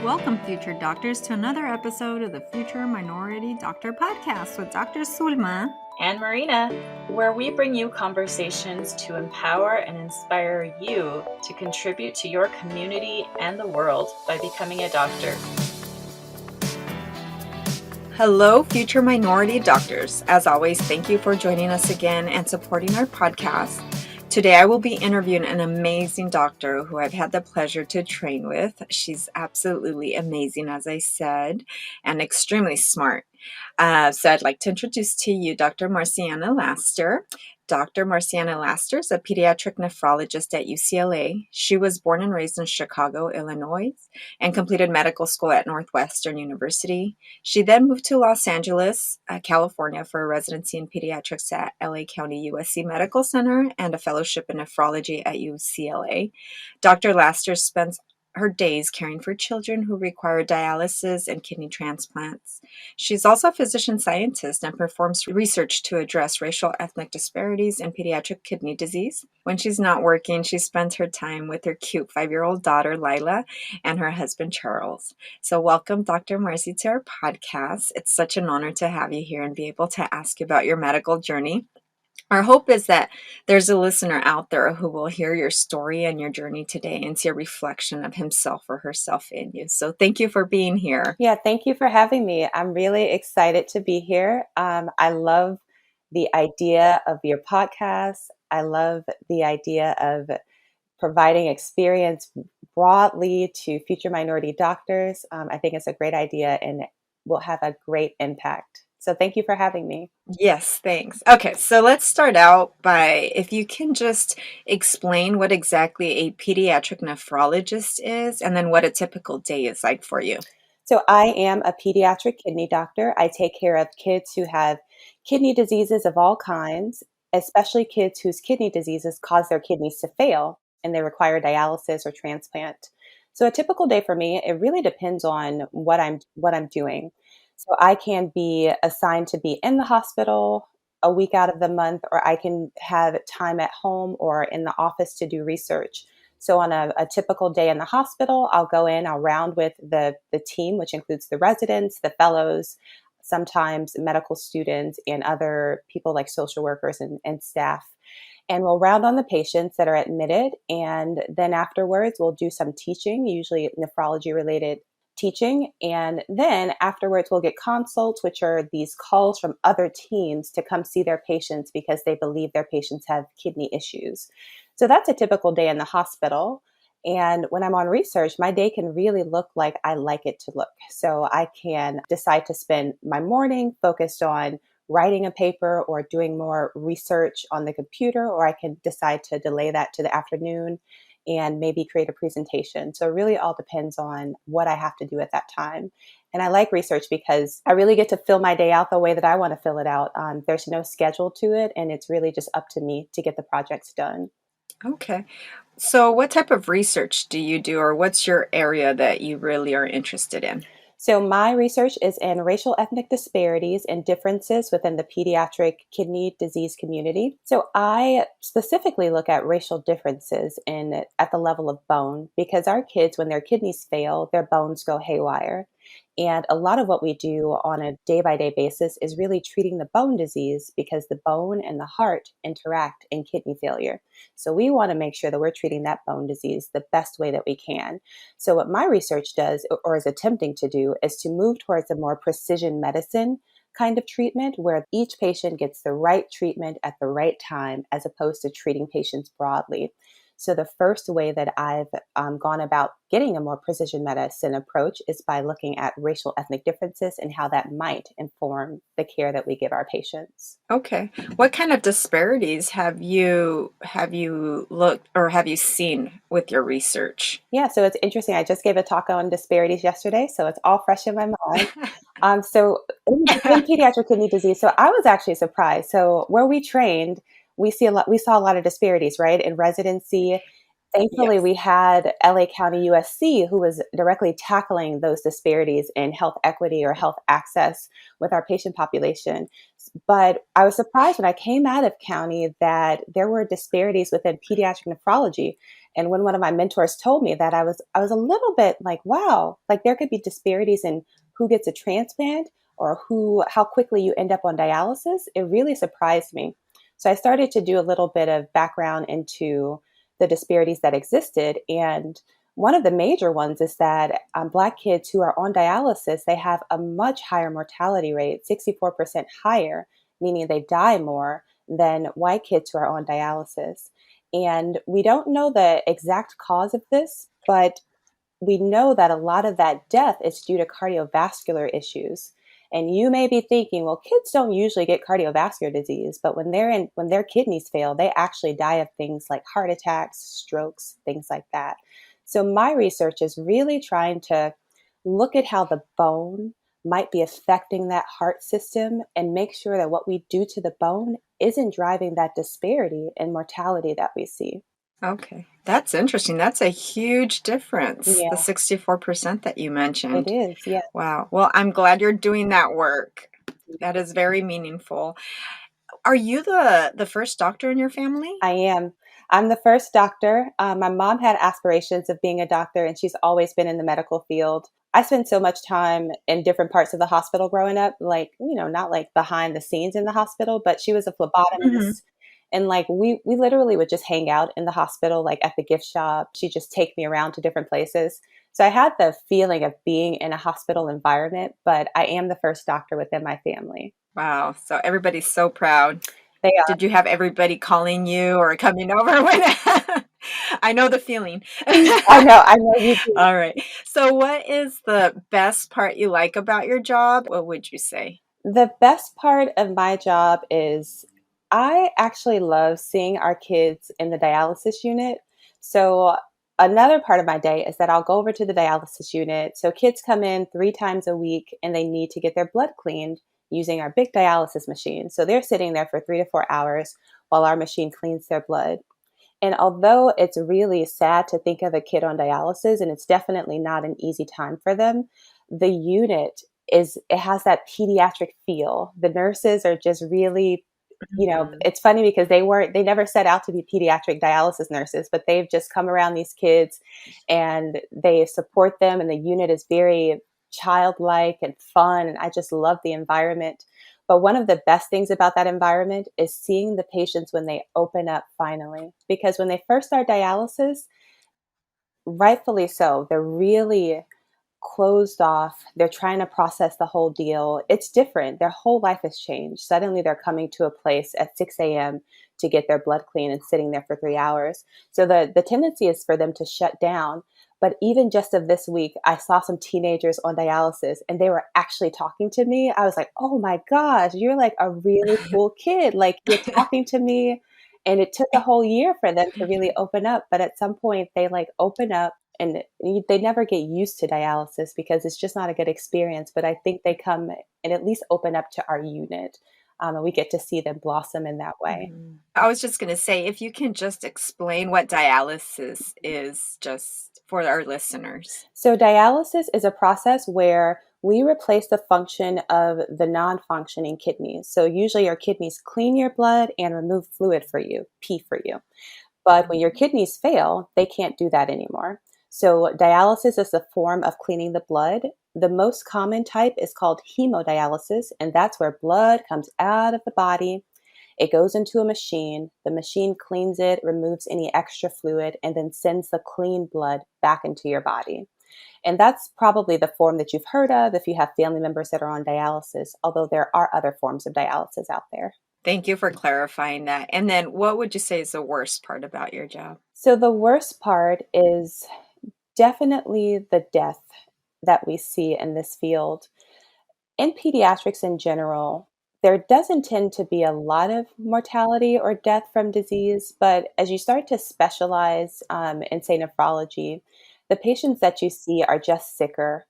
Welcome, future doctors, to another episode of the Future Minority Doctor podcast with Dr. Sulma and Marina, where we bring you conversations to empower and inspire you to contribute to your community and the world by becoming a doctor. Hello, future minority doctors. As always, thank you for joining us again and supporting our podcast. Today, I will be interviewing an amazing doctor who I've had the pleasure to train with. She's absolutely amazing, as I said, and extremely smart. So I'd like to introduce to you Dr. Marcianna Laster. Dr. Marcianna Laster is a pediatric nephrologist at UCLA. She was born and raised in Chicago, Illinois, and completed medical school at Northwestern University. She then moved to Los Angeles, California for a residency in pediatrics at LA County USC Medical Center and a fellowship in nephrology at UCLA. Dr. Laster spends her days caring for children who require dialysis and kidney transplants. She's also a physician scientist and performs research to address racial ethnic disparities in pediatric kidney disease. When she's not working, she spends her time with her cute 5-year-old daughter, Lila, and her husband, Charles. So welcome, Dr. Marcy, to our podcast. It's such an honor to have you here and be able to ask you about your medical journey. Our hope is that there's a listener out there who will hear your story and your journey today and see a reflection of himself or herself in you. So thank you for being here. Yeah, thank you for having me. I'm really excited to be here. I love the idea of your podcast. I love the idea of providing experience broadly to future minority doctors. I think it's a great idea and will have a great impact. So thank you for having me. Yes, thanks. Okay, so let's start out by if you can just explain what exactly a pediatric nephrologist is and then what a typical day is like for you. So I am a pediatric kidney doctor. I take care of kids who have kidney diseases of all kinds, especially kids whose kidney diseases cause their kidneys to fail and they require dialysis or transplant. So a typical day for me, it really depends on what I'm doing. So I can be assigned to be in the hospital a week out of the month, or I can have time at home or in the office to do research. So on a typical day in the hospital, I'll go in, I'll round with the team, which includes the residents, the fellows, sometimes medical students and other people like social workers and staff. And we'll round on the patients that are admitted. And then afterwards, we'll do some teaching, usually nephrology related teaching. And then afterwards, we'll get consults, which are these calls from other teams to come see their patients because they believe their patients have kidney issues. So that's a typical day in the hospital. And when I'm on research, my day can really look like I like it to look. So I can decide to spend my morning focused on writing a paper or doing more research on the computer, or I can decide to delay that to the afternoon and maybe create a presentation. So it really all depends on what I have to do at that time. And I like research because I really get to fill my day out the way that I want to fill it out. There's no schedule to it, and it's really just up to me to get the projects done. Okay. So what type of research do you do, or what's your area that you really are interested in? So my research is in racial ethnic disparities and differences within the pediatric kidney disease community. So I specifically look at racial differences at the level of bone because our kids, when their kidneys fail, their bones go haywire. And a lot of what we do on a day-by-day basis is really treating the bone disease because the bone and the heart interact in kidney failure. So we want to make sure that we're treating that bone disease the best way that we can. So what my research does, or is attempting to do, is to move towards a more precision medicine kind of treatment where each patient gets the right treatment at the right time as opposed to treating patients broadly. So the first way that I've gone about getting a more precision medicine approach is by looking at racial ethnic differences and how that might inform the care that we give our patients. Okay. What kind of disparities have you looked or have you seen with your research? Yeah, so it's interesting. I just gave a talk on disparities yesterday, so it's all fresh in my mind. So in pediatric kidney disease, so I was actually surprised. So where we trained, we saw a lot of disparities, right? In residency, thankfully, Yes. we had LA County USC who was directly tackling those disparities in health equity or health access with our patient population. But I was surprised when I came out of county that there were disparities within pediatric nephrology. And when one of my mentors told me that, I was a little bit like, wow, like there could be disparities in who gets a transplant or how quickly you end up on dialysis. It really surprised me. So I started to do a little bit of background into the disparities that existed. And one of the major ones is that Black kids who are on dialysis, they have a much higher mortality rate, 64% higher, meaning they die more than white kids who are on dialysis. And we don't know the exact cause of this, but we know that a lot of that death is due to cardiovascular issues. And you may be thinking, well, kids don't usually get cardiovascular disease, but when their kidneys fail, they actually die of things like heart attacks, strokes, things like that. So my research is really trying to look at how the bone might be affecting that heart system and make sure that what we do to the bone isn't driving that disparity in mortality that we see. Okay. That's interesting. That's a huge difference, the Yeah, 64% that you it mentioned. is. Yeah. Wow. Well, I'm glad you're doing that work. That is very meaningful. Are you the first doctor in your family? I am. I'm the first doctor. My mom had aspirations of being a doctor, and she's always been in the medical field. I spent so much time in different parts of the hospital growing up, like, not like behind the scenes in the hospital, but she was a Mhm. phlebotomist. And like we literally would just hang out in the hospital, like at the gift shop. She'd just take me around to different places. So I had the feeling of being in a hospital environment, but I am the first doctor within my family. Wow. So everybody's so proud. They Did you have everybody calling you or coming over when I know the feeling. I know you do. All right. So what is the best part you like about your job? What would you say? The best part of my job is I actually love seeing our kids in the dialysis unit. So, another part of my day is that I'll go over to the dialysis unit. So, kids come in 3 times a week and they need to get their blood cleaned using our big dialysis machine. So, they're sitting there for 3 to 4 hours while our machine cleans their blood. And although it's really sad to think of a kid on dialysis, and it's definitely not an easy time for them, the unit it has that pediatric feel. The nurses are just really, Mhm. it's funny because they never set out to be pediatric dialysis nurses, but they've just come around these kids and they support them, and the unit is very childlike and fun. And I just love the environment. But one of the best things about that environment is seeing the patients when they open up finally. Because when they first start dialysis, rightfully so, they're really closed off. They're trying to process the whole deal. It's different. Their whole life has changed. Suddenly they're coming to a place at 6 a.m. to get their blood clean and sitting there for 3 hours. So the tendency is for them to shut down. But even just of this week, I saw some teenagers on dialysis and they were actually talking to me. I was like, oh my gosh, you're like a really cool kid. Like you're talking to me. And it took a whole year for them to really open up. But at some point, they like open up and they never get used to dialysis because it's just not a good experience. But I think they come and at least open up to our unit, and we get to see them blossom in that way. Mhm. I was just going to say, if you can just explain what dialysis is, just for our listeners. So dialysis is a process where we replace the function of the non-functioning kidneys. So usually your kidneys clean your blood and remove fluid for you, pee for you. But when your Mhm. kidneys fail, they can't do that anymore. So, dialysis is a form of cleaning the blood. The most common type is called hemodialysis, and that's where blood comes out of the body. It goes into a machine. The machine cleans it, removes any extra fluid, and then sends the clean blood back into your body. And that's probably the form that you've heard of if you have family members that are on dialysis, although there are other forms of dialysis out there. Thank you for clarifying that. And then what would you say is the worst part about your job? So, the worst part is definitely the death that we see in this field. In pediatrics in general, there doesn't tend to be a lot of mortality or death from disease, but as you start to specialize in, say, nephrology, the patients that you see are just sicker.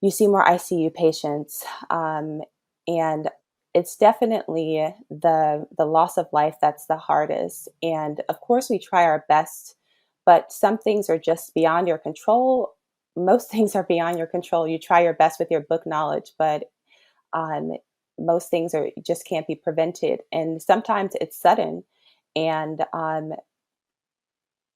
You see more ICU patients, and it's definitely the loss of life that's the hardest. And of course, we try our best, but some things are just beyond your control. Most things are beyond your control. You try your best with your book knowledge, but um, most things are just can't be prevented. And sometimes it's sudden, and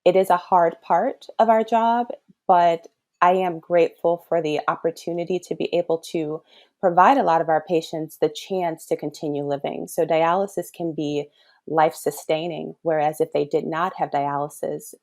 It is a hard part of our job, but I am grateful for the opportunity to be able to provide a lot of our patients the chance to continue living. So dialysis can be life sustaining, whereas if they did not have dialysis,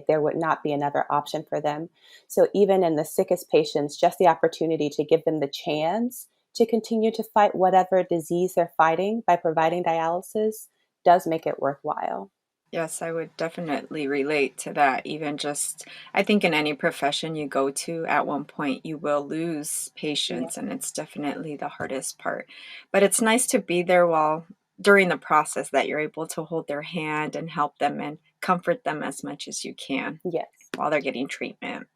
there would not be another option for them. So even in the sickest patients, just the opportunity to give them the chance to continue to fight whatever disease they're fighting by providing dialysis does make it worthwhile. Yes, I would definitely relate to that. Even just, I think in any profession you go to, at one point you will lose Yeah. patients, and it's definitely the hardest part. But it's nice to be there while during the process that you're able to hold their hand and help them and comfort them as much as you can Yes. while they're getting treatment.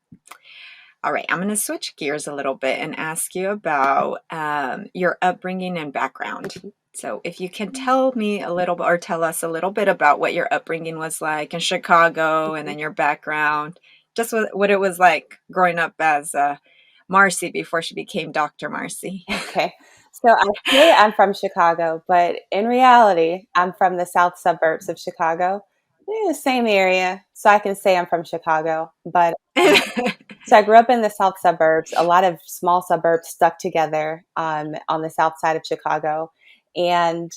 All right, I'm going to switch gears a little bit and ask you about your upbringing and background. Mhm. So, if you can tell me a little or tell us a little bit about what your upbringing was like in Chicago and Mhm. then your background, just what it was like growing up as Marcy before she became Dr. Marcy. Okay. So I say I'm from Chicago, but in reality, I'm from the south suburbs of Chicago. The same area, so I can say I'm from Chicago. But so I grew up in the south suburbs, a lot of small suburbs stuck together on the south side of Chicago. And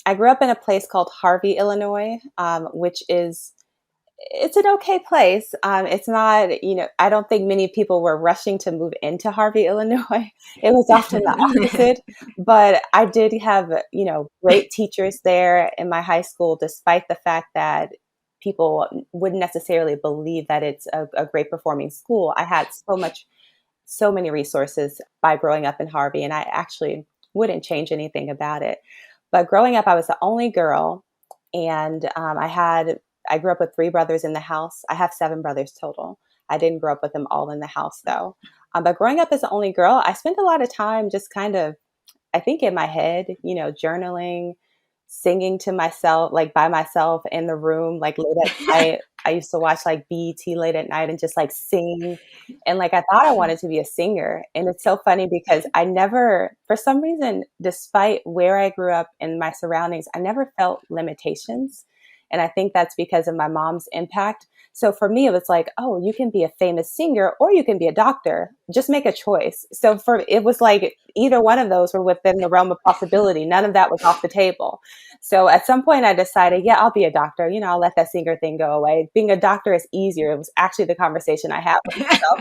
I grew up in a place called Harvey, Illinois, which is it's an okay place. It's not, I don't think many people were rushing to move into Harvey, Illinois. It was often the opposite. But I did have, great teachers there in my high school, despite the fact that people wouldn't necessarily believe that it's a great performing school. I had so many resources by growing up in Harvey, and I actually wouldn't change anything about it. But growing up, I was the only girl, and I grew up with three brothers in the house. I have seven brothers total. I didn't grow up with them all in the house though. But growing up as the only girl, I spent a lot of time just kind of, I think, in my head, journaling, singing to myself, like by myself in the room, like late at night. I used to watch like BET late at night and just like sing. And like I thought I wanted to be a singer. And it's so funny because I never, for some reason, despite where I grew up and my surroundings, I never felt limitations. And I think that's because of my mom's impact. So for me, it was like, oh, you can be a famous singer or you can be a doctor. Just make a choice. So it was like either one of those were within the realm of possibility. None of that was off the table. So at some point I decided, yeah, I'll be a doctor. I'll let that singer thing go away. Being a doctor is easier. It was actually the conversation I had with myself.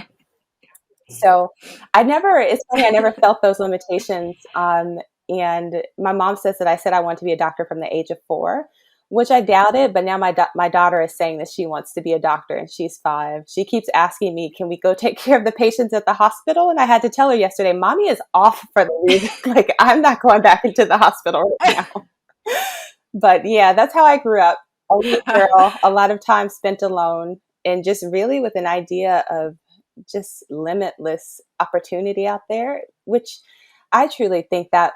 So it's funny, I never felt those limitations. And my mom says that I said I want to be a doctor from the age of 4, which I doubted. But now my daughter is saying that she wants to be a doctor and she's 5. She keeps asking me, can we go take care of the patients at the hospital? And I had to tell her yesterday, mommy is off for the week. Like, I'm not going back into the hospital right now. But yeah, that's how I grew up. Only girl, a lot of time spent alone, and just really with an idea of just limitless opportunity out there, which I truly think that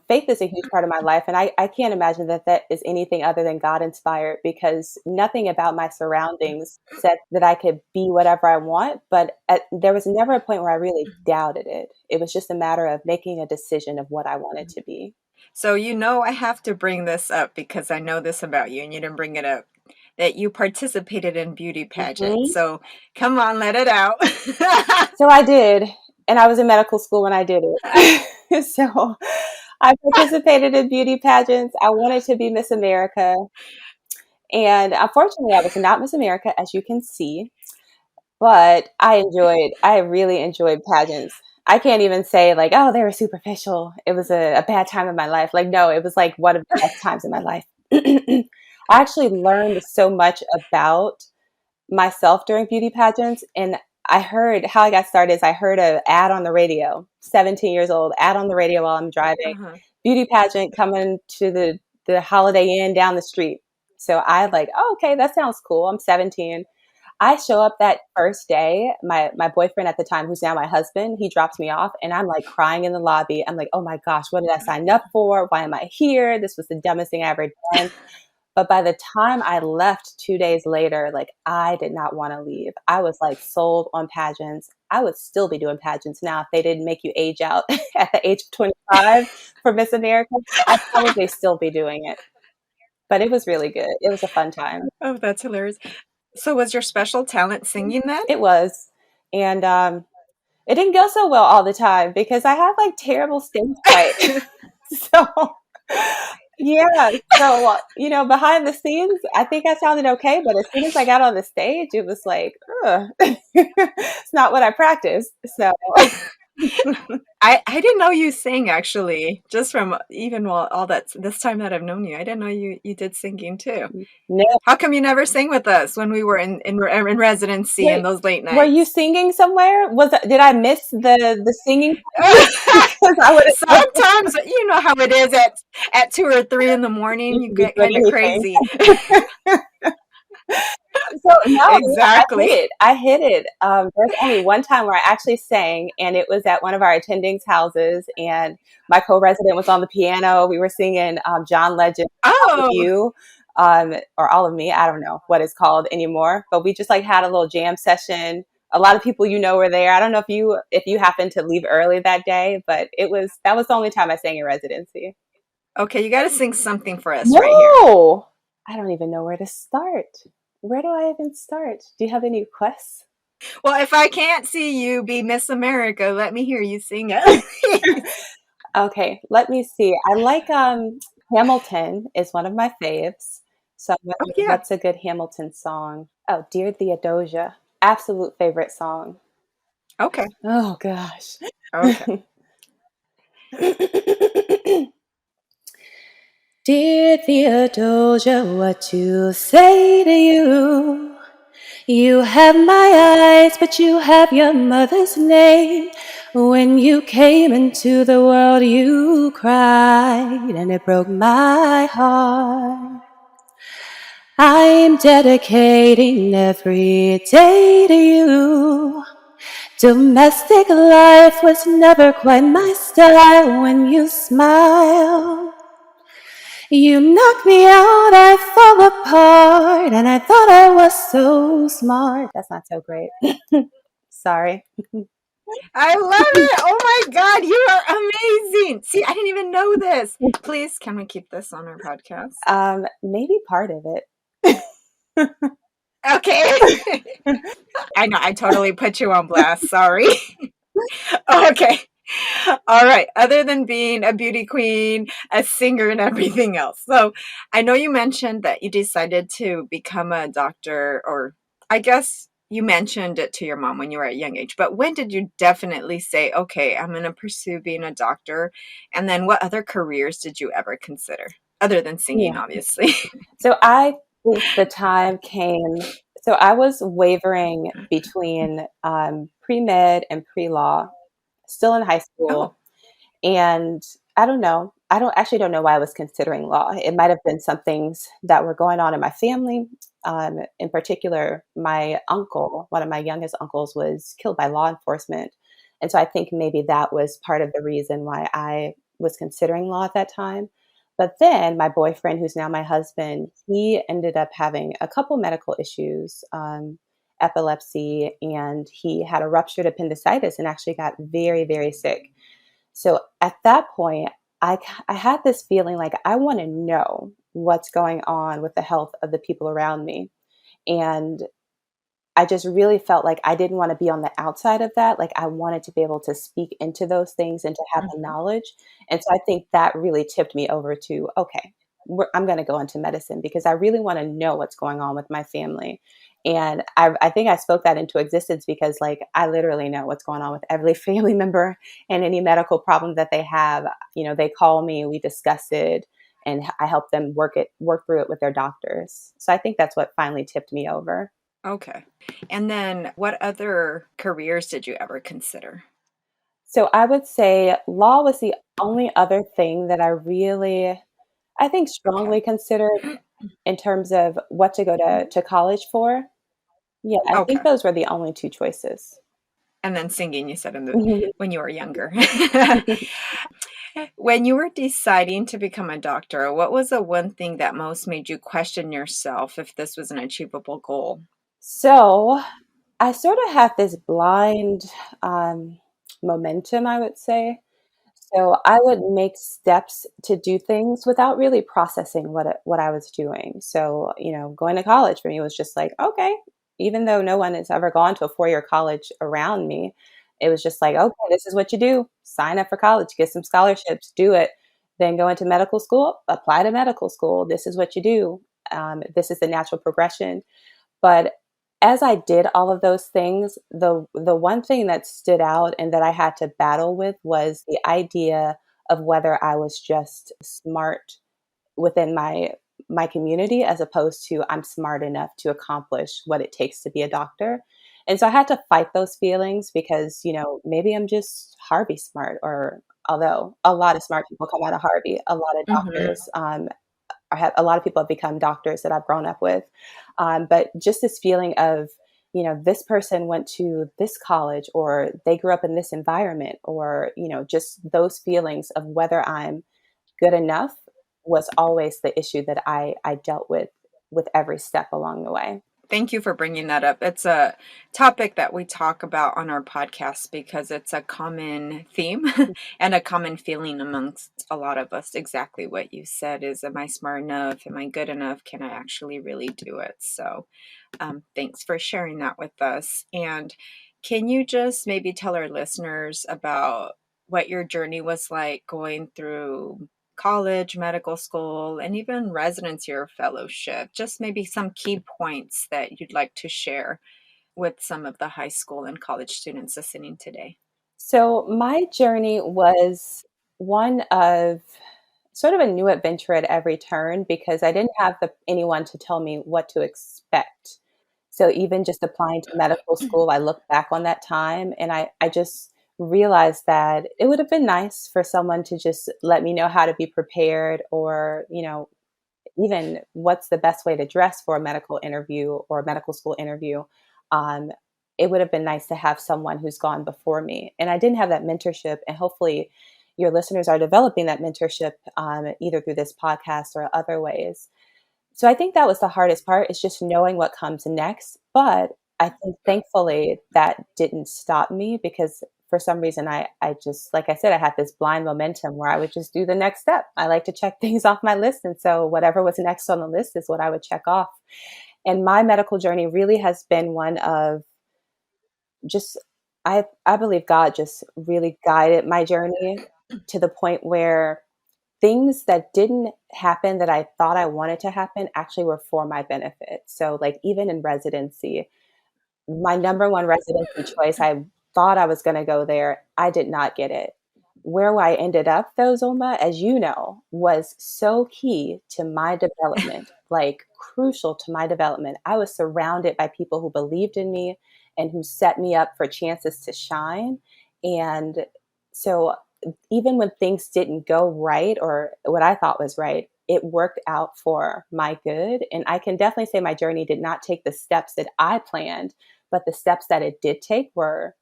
faith is a huge part of my life. And I can't imagine that is anything other than God inspired, because nothing about my surroundings said that I could be whatever I want. But there was never a point where I really doubted it. It was just a matter of making a decision of what I wanted to be. So, I have to bring this up because I know this about you and you didn't bring it up, that you participated in beauty pageants. Mhm. So, come on, let it out. So I did, and I was in medical school when I did it. So I participated in beauty pageants. I wanted to be Miss America, and unfortunately, I was not Miss America, as you can see. But I really enjoyed pageants. I can't even say like, oh, they were superficial. It was a bad time in my life. Like, no, it was like one of the best times in my life. I actually learned so much about myself during beauty pageants. And I heard how I got started is I heard an ad on the radio, 17 years old, ad on the radio while I'm driving, Uh-huh. beauty pageant coming to the Holiday Inn down the street. So I like, oh, okay, that sounds cool. I'm 17. I show up that first day. My boyfriend at the time, who's now my husband, he drops me off, and I'm like crying in the lobby. I'm like, oh my gosh, what did I sign up for? Why am I here? This was the dumbest thing I ever done. But by the time I left 2 days later, like I did not want to leave. I was like sold on pageants. I would still be doing pageants now if they didn't make you age out at the age of 25 for Miss America. I'd probably still be doing it. But it was really good. It was a fun time. Oh, that's hilarious. So was your special talent singing then? It was. And it didn't go so well all the time because I had like terrible stage fright. So, yeah. So, behind the scenes, I think I sounded okay. But as soon as I got on the stage, it was like, ugh, it's not what I practiced. So, I didn't know you sang actually, just from even all that this time that I've known you. I didn't know you did singing too. no. How come you never sang with us when we were in residency and Wait, those late were you nights? singing somewhere? Did I miss the singing part? Because I would Sometimes you know how it is at 2 or 3 in the morning. you You can just get do kind of anything. crazy. So no, yeah, I hit Exactly. it. I hit it. There's only one time where I actually sang, and it was at one of our attendings' houses, and my co-resident was on the piano. We were singing John Legend's "All of Oh, You," or "All of Me." I don't know what it's called anymore, but we just like had a little jam session. A lot of people were there. I don't know if you happened to leave early that day, but that was the only time I sang in residency. okay. You got to sing something for us right here. No, I don't even know where to start. Where do I even start? Do you have any requests? Well, if I can't see you be Miss America, let me hear you sing it. Okay, let me see. I like Hamilton is one of my faves. So Oh yeah. what's a good Hamilton song? Oh, Dear Theodosia. Absolute favorite song. Okay. Oh gosh. Okay. Dear Theodosia, what to say to you? You have my eyes, but you have your mother's name. When you came into the world, you cried, and it broke my heart. I'm dedicating every day to you. Domestic life was never quite my style. When you smile, you knock me out, I fall apart, and I thought I was so smart. That's not so great. Sorry. I love it. Oh my God, you are amazing. See, I didn't even know this. Please, can we keep this on our podcast? Maybe part of it. Okay. I know, I totally put you on blast. Sorry. Okay. All right. Other than being a beauty queen, a singer, and everything else. So I know you mentioned that you decided to become a doctor, or I guess you mentioned it to your mom when you were at a young age, but when did you definitely say, okay, I'm going to pursue being a doctor? And then what other careers did you ever consider other than singing, Yeah. obviously? So I think the time came. So I was wavering between pre-med and pre-law, still in high Oh, school. And I don't know. I don't know why I was considering law. It might have been some things that were going on in my family. In particular, my uncle, one of my youngest uncles, was killed by law enforcement. And so I think maybe that was part of the reason why I was considering law at that time. But then my boyfriend, who's now my husband, he ended up having a couple medical issues, epilepsy, and he had a ruptured appendicitis and actually got very, very sick. So at that point, I had this feeling like I want to know what's going on with the health of the people around me. And I just really felt like I didn't want to be on the outside of that. Like I wanted to be able to speak into those things and to have the mhm. knowledge. And so I think that really tipped me over to, okay, I'm going to go into medicine because I really want to know what's going on with my family. And I think I spoke that into existence because like I literally know what's going on with every family member and any medical problem that they have. They call me, we discuss it, and I help them work through it with their doctors. So I think that's what finally tipped me over. Okay. And then what other careers did you ever consider? So I would say law was the only other thing that I really, I think, Okay. strongly considered in terms of what to go Mhm. to college for. Yeah, I think Okay. those were the only two choices. And then singing, you said Mhm. when you were younger. When you were deciding to become a doctor, what was the one thing that most made you question yourself if this was an achievable goal? So I sort of had this blind um, momentum, I would say. So I would make steps to do things without really processing what I was doing. So, going to college for me was just like, okay, even though no one has ever gone to a 4-year college around me, it was just like, okay, this is what you do. Sign up for college, get some scholarships, do it. Then go into medical school, apply to medical school. This is what you do. This is the natural progression. But as I did all of those things, the one thing that stood out and that I had to battle with was the idea of whether I was just smart within my community as opposed to I'm smart enough to accomplish what it takes to be a doctor. And so I had to fight those feelings because, maybe I'm just Harvey smart, or although a lot of smart people come out of Harvey, a lot of Mhm. doctors a lot of people have become doctors that I've grown up with. But just this feeling of, this person went to this college or they grew up in this environment, or, just those feelings of whether I'm good enough was always the issue that I dealt with every step along the way. Thank you for bringing that up. It's a topic that we talk about on our podcast because it's a common theme and a common feeling amongst a lot of us. Exactly what you said is, am I smart enough? Am I good enough? Can I actually really do it? So, thanks for sharing that with us. And can you just maybe tell our listeners about what your journey was like going through college, medical school, and even residency or fellowship? Just maybe some key points that you'd like to share with some of the high school and college students listening today. So my journey was one of sort of a new adventure at every turn because I didn't have anyone to tell me what to expect. So even just applying to medical school, I look back on that time and I just realized that it would have been nice for someone to just let me know how to be prepared, or, even what's the best way to dress for a medical interview or a medical school interview. Um, it would have been nice to have someone who's gone before me. And I didn't have that mentorship. And hopefully, your listeners are developing that mentorship, either through this podcast or other ways. So I think that was the hardest part, is just knowing what comes next. But I think thankfully that didn't stop me, because for some reason I just, like I said, I had this blind momentum where I would just do the next step. I like to check things off my list. And so whatever was next on the list is what I would check off. And my medical journey really has been one of just, I believe God just really guided my journey to the point where things that didn't happen that I thought I wanted to happen actually were for my benefit. So, like, even in residency, my number one residency choice, I thought I was gonna go there, I did not get it. Where I ended up though, Zulma, as you know, was so key to my development, like, crucial to my development. I was surrounded by people who believed in me and who set me up for chances to shine, and so even when things didn't go right or what I thought was right, it worked out for my good, and I can definitely say my journey did not take the steps that I planned, but the steps that it did take were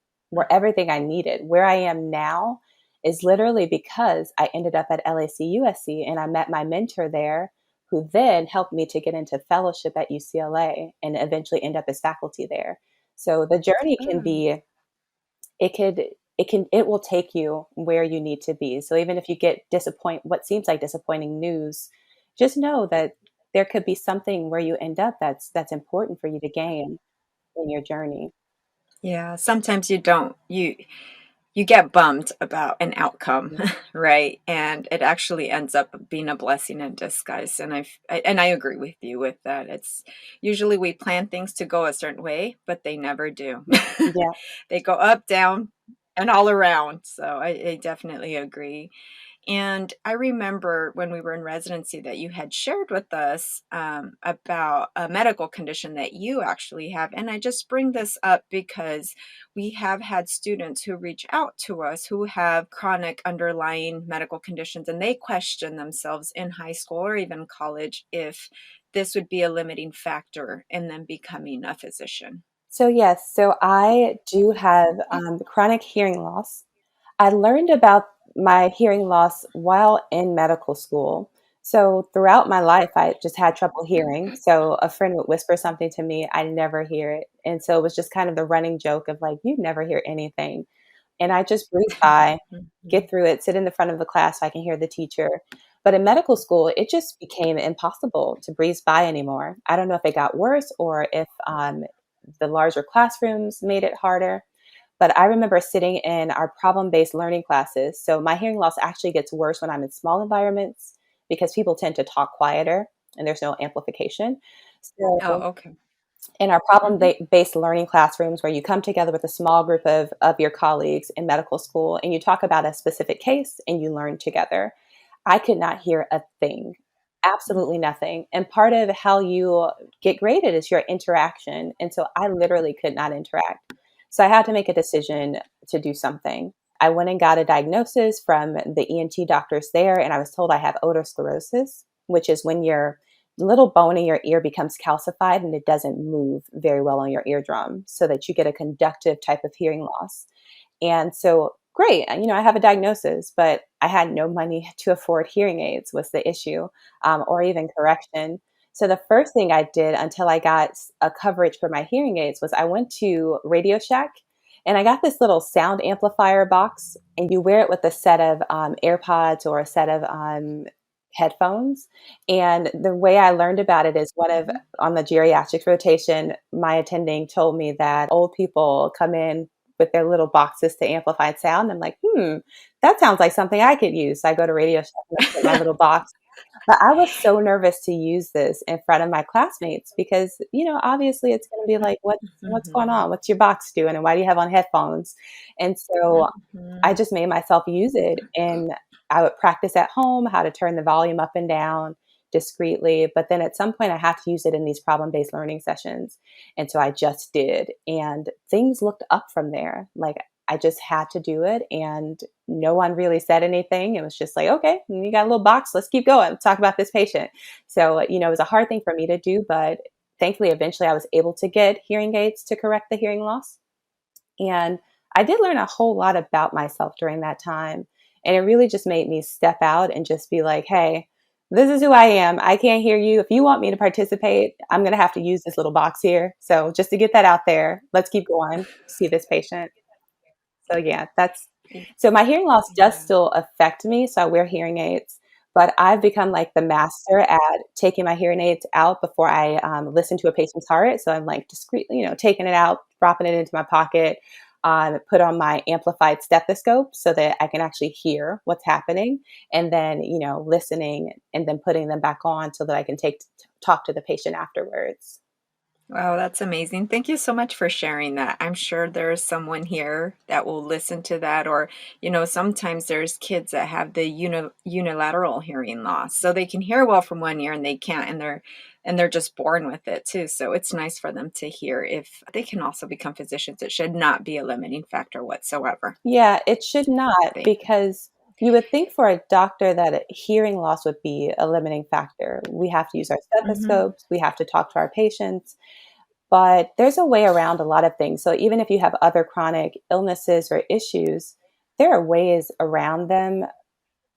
everything I needed. Where I am now is literally because I ended up at LAC-USC and I met my mentor there, who then helped me to get into fellowship at UCLA and eventually end up as faculty there. So the journey can Mm. be, it will take you where you need to be. So even if you get what seems like disappointing news, just know that there could be something where you end up that's important for you to gain in your journey. Yeah, sometimes you get bummed about an outcome, right? And it actually ends up being a blessing in disguise. And I agree with you with that. It's usually we plan things to go a certain way, but they never do. Yeah. They go up, down, and all around. So I definitely agree. And I remember when we were in residency that you had shared with us about a medical condition that you actually have. And I just bring this up because we have had students who reach out to us who have chronic underlying medical conditions, and they question themselves in high school or even college if this would be a limiting factor in them becoming a physician. So yes, so I do have chronic hearing loss. I learned about my hearing loss while in medical school. So throughout my life, I just had trouble hearing. So a friend would whisper something to me, I never hear it. And so it was just kind of the running joke of like, you never hear anything. and I just breeze by, Mhm. get through it, sit in the front of the class so I can hear the teacher. But in medical school, it just became impossible to breeze by anymore. I don't know if it got worse or if the larger classrooms made it harder. But I remember sitting in our problem-based learning classes. So my hearing loss actually gets worse when I'm in small environments because people tend to talk quieter and there's no amplification. Oh, So okay. in our Mhm. based learning classrooms where you come together with a small group of your colleagues in medical school and you talk about a specific case and you learn together. I could not hear a thing, absolutely nothing. And part of how you get graded is your interaction. And so I literally could not interact. So I had to make a decision to do something. I went and got a diagnosis from the ENT doctors there, and I was told I have otosclerosis, which is when your little bone in your ear becomes calcified and it doesn't move very well on your eardrum, so that you get a conductive type of hearing loss. And so, great, I have a diagnosis, but I had no money to afford hearing aids was the issue, or even correction. So the first thing I did until I got a coverage for my hearing aids was I went to Radio Shack and I got this little sound amplifier box, and you wear it with a set of AirPods or a set of headphones. And the way I learned about it is Mhm. on the geriatrics rotation, my attending told me that old people come in with their little boxes to amplify sound. I'm like, that sounds like something I could use. So I go to Radio Shack and I get my little box. But I was so nervous to use this in front of my classmates because, obviously it's going to be like, what's going Mhm. on? What's your box doing? And why do you have on headphones? And so I Mhm. just made myself use it, and I would practice at home how to turn the volume up and down discreetly. But then at some point, I had to use it in these problem based learning sessions. And so I just did. And things looked up from there. Like I just had to do it. And no one really said anything. It was just like, okay, you got a little box. Let's keep going. Let's talk about this patient. So, it was a hard thing for me to do. But thankfully, eventually, I was able to get hearing aids to correct the hearing loss. And I did learn a whole lot about myself during that time. And it really just made me step out and just be like, hey, this is who I am. I can't hear you. If you want me to participate, I'm going to have to use this little box here. So just to get that out there, let's keep going. See this patient. So yeah, Y so my hearing loss does yeah. still affect me, so I wear hearing aids, but I've become like the master at taking my hearing aids out before I listen to a patient's heart. So I'm like discreetly, taking it out, dropping it into my pocket, put on my amplified stethoscope so that I can actually hear what's happening, and then listening and then putting them back on so that I can talk to the patient afterwards. Wow, that's amazing. Thank you so much for sharing that. I'm sure there's someone here that will listen to that, or, sometimes there's kids that have the unilateral hearing loss. So they can hear well from one ear and they can't, and they're just born with it too. So it's nice for them to hear if they can also become physicians. It should not be a limiting factor whatsoever. Yeah, it should not, Thank you. because you would think for a doctor that a hearing loss would be a limiting factor. We have to use our Mhm. stethoscopes, we have to talk to our patients, but there's a way around a lot of things. So even if you have other chronic illnesses or issues, there are ways around them.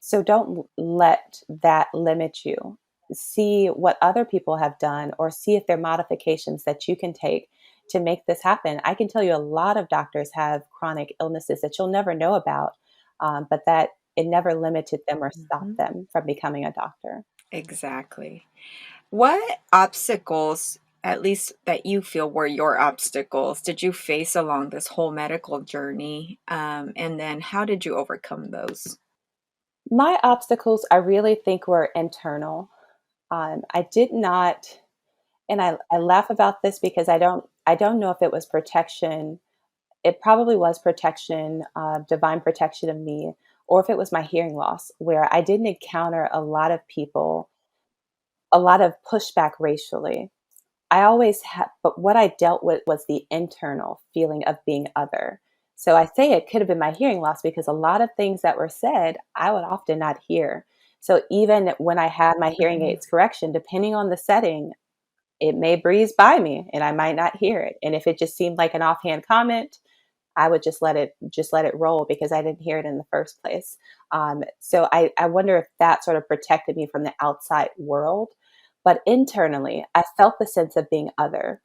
So don't let that limit you. See what other people have done or see if there are modifications that you can take to make this happen. I can tell you a lot of doctors have chronic illnesses that you'll never know about, but that it never limited them or stopped Mhm. them from becoming a doctor. Exactly. What obstacles, at least that you feel were your obstacles, did you face along this whole medical journey? And then how did you overcome those? My obstacles, I really think, were internal. I did not, and I laugh about this because I don't know if it was protection. It probably was protection, divine protection of me, or if it was my hearing loss, where I didn't encounter a lot of people, a lot of pushback racially. I always had, but what I dealt with was the internal feeling of being other. So I say it could have been my hearing loss because a lot of things that were said, I would often not hear. So even when I had my hearing Mhm. aids correction, depending on the setting, it may breeze by me and I might not hear it. And if it just seemed like an offhand comment, I would just let it roll because I didn't hear it in the first place. So I wonder if that sort of protected me from the outside world. But internally, I felt the sense of being other.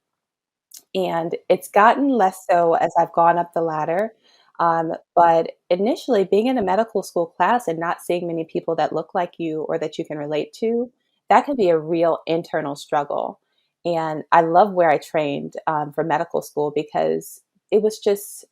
And it's gotten less so as I've gone up the ladder. But initially, being in a medical school class and not seeing many people that look like you or that you can relate to, that can be a real internal struggle. And I love where I trained for medical school because it was just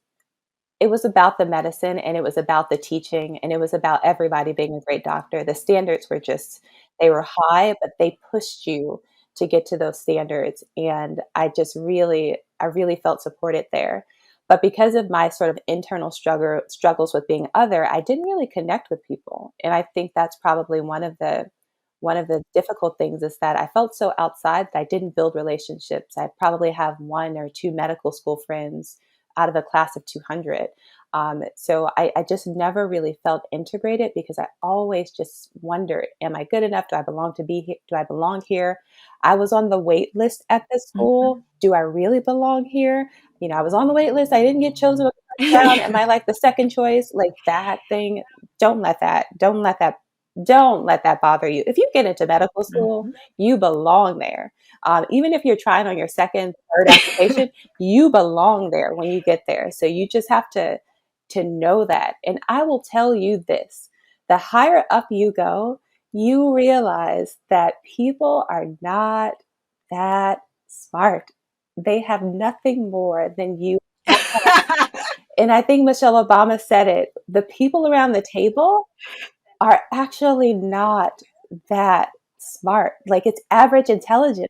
it was about the medicine and it was about the teaching and it was about everybody being a great doctor. The standards were just, they were high, but they pushed you to get to those standards. And I really felt supported there. But because of my sort of internal struggles with being other, I didn't really connect with people. And I think that's probably one of the difficult things is that I felt so outside that I didn't build relationships. I probably have one or two medical school friends out of a class of 200. So I just never really felt integrated because I always just wondered, am I good enough? Do I belong to be here? Do I belong here? I was on the wait list at this school. Do I really belong here? You know, I was on the wait list. I didn't get chosen with the first round. Am I like the second choice? Like that thing. Don't let that, don't let that, don't let that bother you. If you get into medical school, Mhm. you belong there. Even if you're trying on your second, third application, you belong there when you get there. So you just have to know that. And I will tell you this, the higher up you go, you realize that people are not that smart. They have nothing more than you. And I think Michelle Obama said it. The people around the table are actually not that smart. Like it's average intelligence.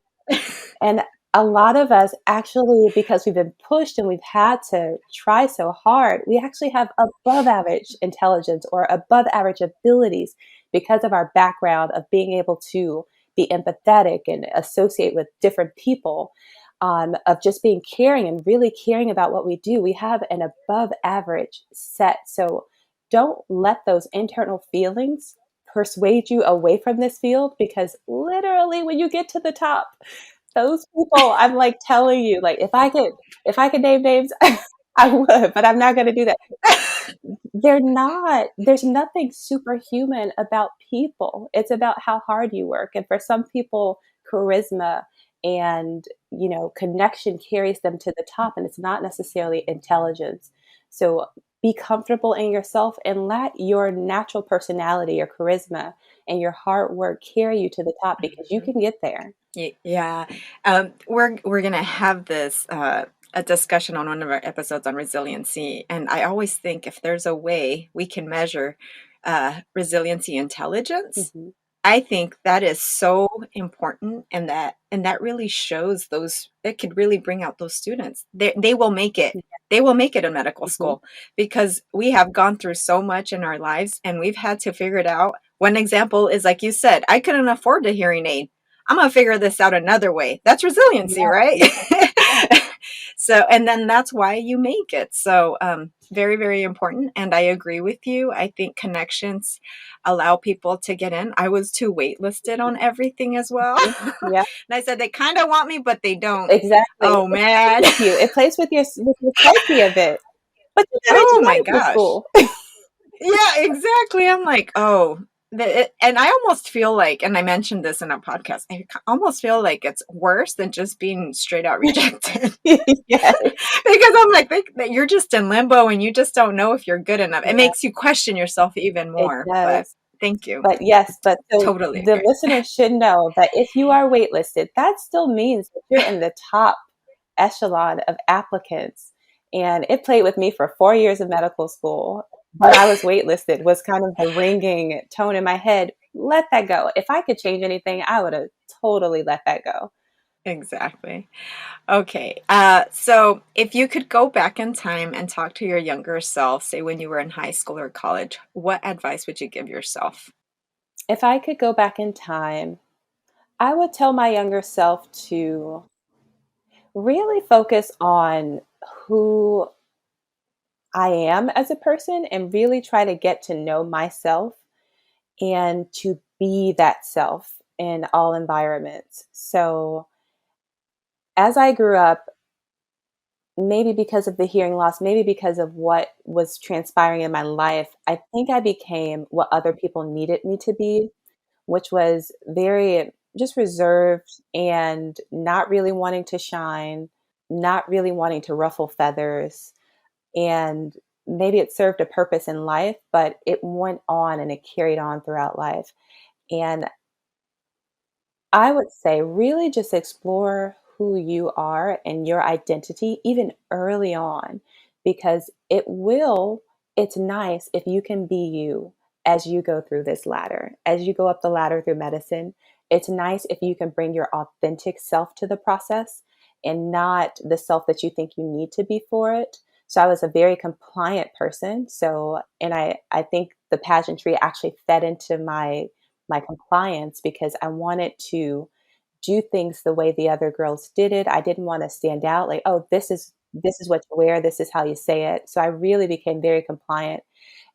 And a lot of us actually, because we've been pushed and we've had to try so hard, we actually have above average intelligence or above average abilities because of our background of being able to be empathetic and associate with different people, of just being caring and really caring about what we do. We have an above average set. So don't let those internal feelings persuade you away from this field because literally when you get to the top, those people, I'm like telling you, like if I could name names, I would, but I'm not going to do that. They're not, there's nothing superhuman about people. It's about how hard you work. And for some people, charisma and, you know, connection carries them to the top and it's not necessarily intelligence. So be comfortable in yourself and let your natural personality, your charisma and your hard work carry you to the top because you can get there. Yeah, we're gonna have this a discussion on one of our episodes on resiliency, and I always think if there's a way we can measure resiliency intelligence, Mhm. I think that is so important, and that really shows those. It could really bring out those students. They will make it. They will make it in medical Mhm. school because we have gone through so much in our lives, and we've had to figure it out. One example is like you said, I couldn't afford a hearing aid. I'm gonna figure this out another way. That's resiliency, Yeah, right? yeah, yeah. So, and then that's why you make it. So, very, very important. And I agree with you. I think connections allow people to get in. I was too waitlisted on everything as well. Mhm. Yeah, And I said, they kind of want me, but they don't. exactly. Oh, It plays man. with you. It plays with your psyche a bit. But you got into Oh, my medical gosh. school. Yeah, exactly. I'm like, oh, and I almost feel like, and I mentioned this in a podcast, I almost feel like it's worse than just being straight out rejected. Yes, Because I'm like, that you're just in limbo and you just don't know if you're good enough. It yeah, makes you question yourself even it more. But does. thank you. But yes, but so Totally the agree. listeners should know that if you are waitlisted, that still means that you're in the top echelon of applicants. And it played with me for 4 years of medical school. But I was waitlisted was kind of the ringing tone in my head. Let that go. If I could change anything, I would have totally let that go. Exactly. Okay. So if you could go back in time and talk to your younger self, say when you were in high school or college, what advice would you give yourself? If I could go back in time, I would tell my younger self to really focus on who I am as a person and really try to get to know myself and to be that self in all environments. So, as I grew up, maybe because of the hearing loss, maybe because of what was transpiring in my life, I think I became what other people needed me to be, which was very just reserved and not really wanting to shine, not really wanting to ruffle feathers, and maybe it served a purpose in life, but it went on and it carried on throughout life. And I would say really just explore who you are and your identity even early on, because it's nice if you can be you as you go through this ladder, as you go up the ladder through medicine. It's nice if you can bring your authentic self to the process and not the self that you think you need to be for it. So I was a very compliant person. So, and I think the pageantry actually fed into my compliance because I wanted to do things the way the other girls did it. I didn't want to stand out like, oh, this is what you wear, this is how you say it. So I really became very compliant.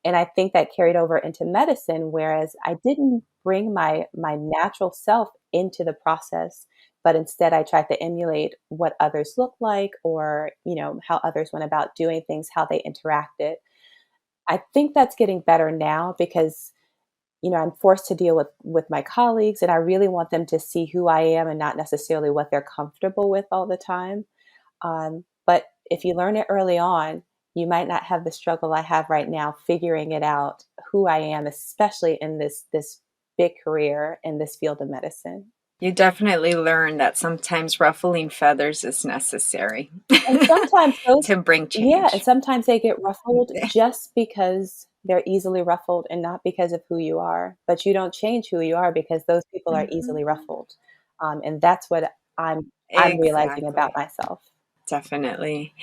And I think that carried over into medicine, whereas I didn't bring my natural self into the process, but instead I tried to emulate what others look like, or, how others went about doing things, how they interacted. I think that's getting better now because I'm forced to deal with my colleagues, and I really want them to see who I am and not necessarily what they're comfortable with all the time. But if you learn it early on, you might not have the struggle I have right now figuring it out who I am, especially in this big career in this field of medicine. You definitely learn that sometimes ruffling feathers is necessary And sometimes to bring yeah, and change. sometimes they get ruffled just because they're easily ruffled and not because of who you are. But you don't change who you are because those people are Mhm. easily ruffled. And that's what I'm realizing about Exactly. myself. Definitely.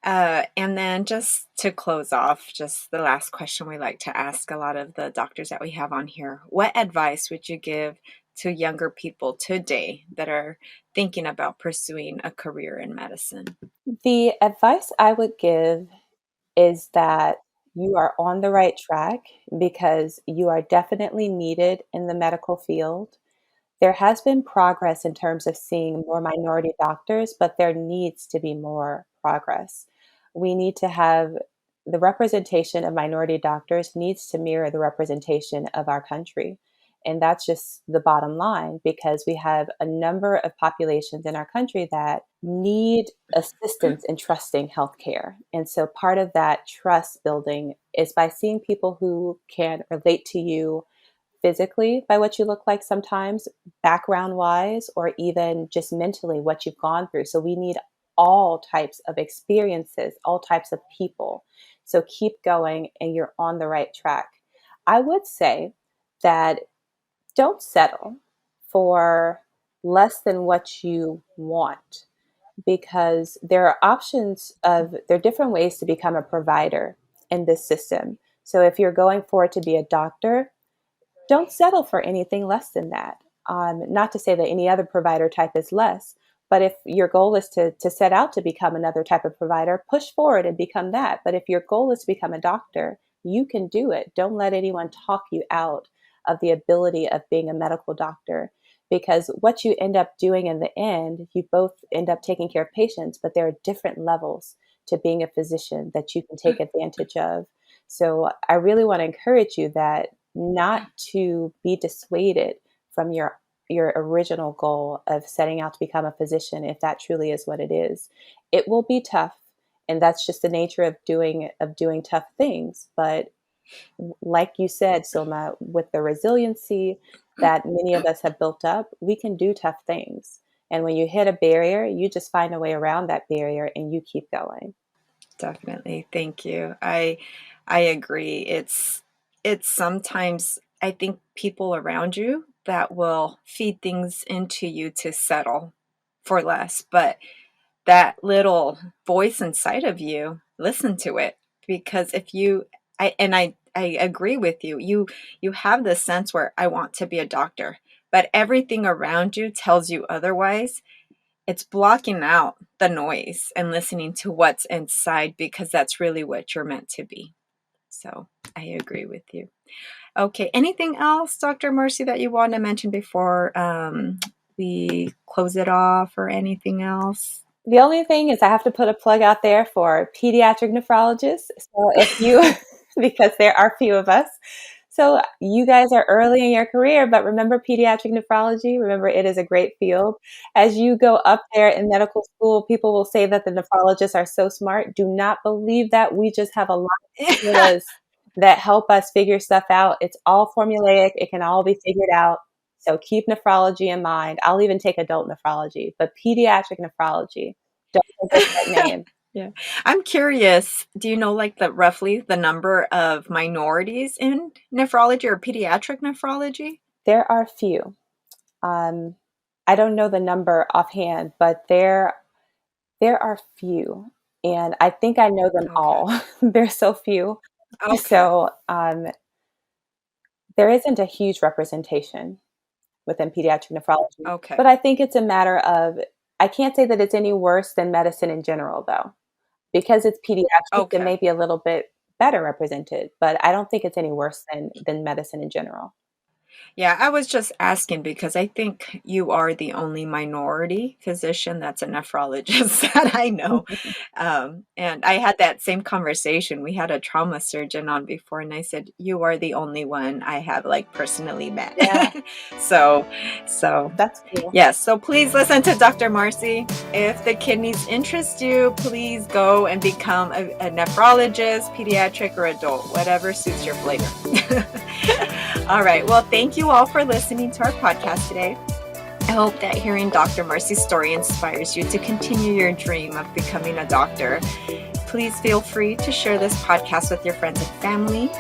And then just to close off, just the last question we like to ask a lot of the doctors that we have on here. What advice would you give to younger people today that are thinking about pursuing a career in medicine? The advice I would give is that you are on the right track because you are definitely needed in the medical field. There has been progress in terms of seeing more minority doctors, but there needs to be more progress. We need to have the representation of minority doctors needs to mirror the representation of our country. And that's just the bottom line because we have a number of populations in our country that need assistance in trusting healthcare. And so part of that trust building is by seeing people who can relate to you physically by what you look like sometimes, background wise, or even just mentally what you've gone through. So we need all types of experiences, all types of people. So keep going and you're on the right track. I would say that don't settle for less than what you want because there are different ways to become a provider in this system. So if you're going for it to be a doctor, don't settle for anything less than that. Not to say that any other provider type is less, but if your goal is to set out to become another type of provider, push forward and become that. But if your goal is to become a doctor, you can do it. Don't let anyone talk you out of the ability of being a medical doctor. Because what you end up doing in the end, you both end up taking care of patients, but there are different levels to being a physician that you can take advantage of. So I really want to encourage you that not to be dissuaded from your original goal of setting out to become a physician if that truly is what it is. It will be tough, and that's just the nature of doing tough things, but like you said, Silma, with the resiliency that many of us have built up, we can do tough things. And when you hit a barrier, you just find a way around that barrier and you keep going. Definitely. Thank you. I agree. It's sometimes I think people around you that will feed things into you to settle for less, but that little voice inside of you, listen to it because if you I agree with you. You have this sense where I want to be a doctor, but everything around you tells you otherwise. It's blocking out the noise and listening to what's inside because that's really what you're meant to be. So I agree with you. Okay, anything else, Dr. Mercy, that you want to mention before we close it off or anything else? The only thing is I have to put a plug out there for pediatric nephrologists. So if you, because there are few of us, So you guys are early in your career, but remember pediatric nephrology? Remember, it is a great field. As you go up there in medical school, people will say that the nephrologists are so smart. Do not believe that. We just have a lot of formulas that help us figure stuff out. It's all formulaic. It can all be figured out. So keep nephrology in mind. I'll even take adult nephrology, but pediatric nephrology, don't forget that name. Yeah. I'm curious, do you know like the roughly the number of minorities in nephrology or pediatric nephrology? There are few. I don't know the number offhand, but there are few, and I think I know them Okay. all. There's so few. Okay. So, there isn't a huge representation within pediatric nephrology, Okay. but I think it's a matter of I can't say that it's any worse than medicine in general, though. Because it's pediatric, it Okay. may be a little bit better represented, but I don't think it's any worse than medicine in general. Yeah, I was just asking because I think you are the only minority physician that's a nephrologist that I know. And I had that same conversation. We had a trauma surgeon on before, and I said, "You are the only one I have like personally met." Yeah, so, so that's cool. yes. So please listen to Dr. Marcy. If the kidneys interest you, please go and become a nephrologist, pediatric or adult, whatever suits your flavor. All right. Well, thank you all for listening to our podcast today. I hope that hearing Dr. Marcy's story inspires you to continue your dream of becoming a doctor. Please feel free to share this podcast with your friends and family,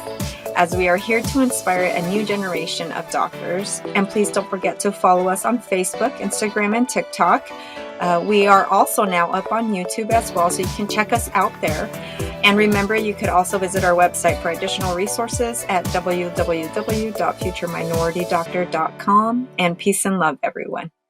as we are here to inspire a new generation of doctors. And please don't forget to follow us on Facebook, Instagram, and TikTok. We are also now up on YouTube as well, so you can check us out there. And remember, you could also visit our website for additional resources at www.futureminoritydoctor.com. And peace and love, everyone.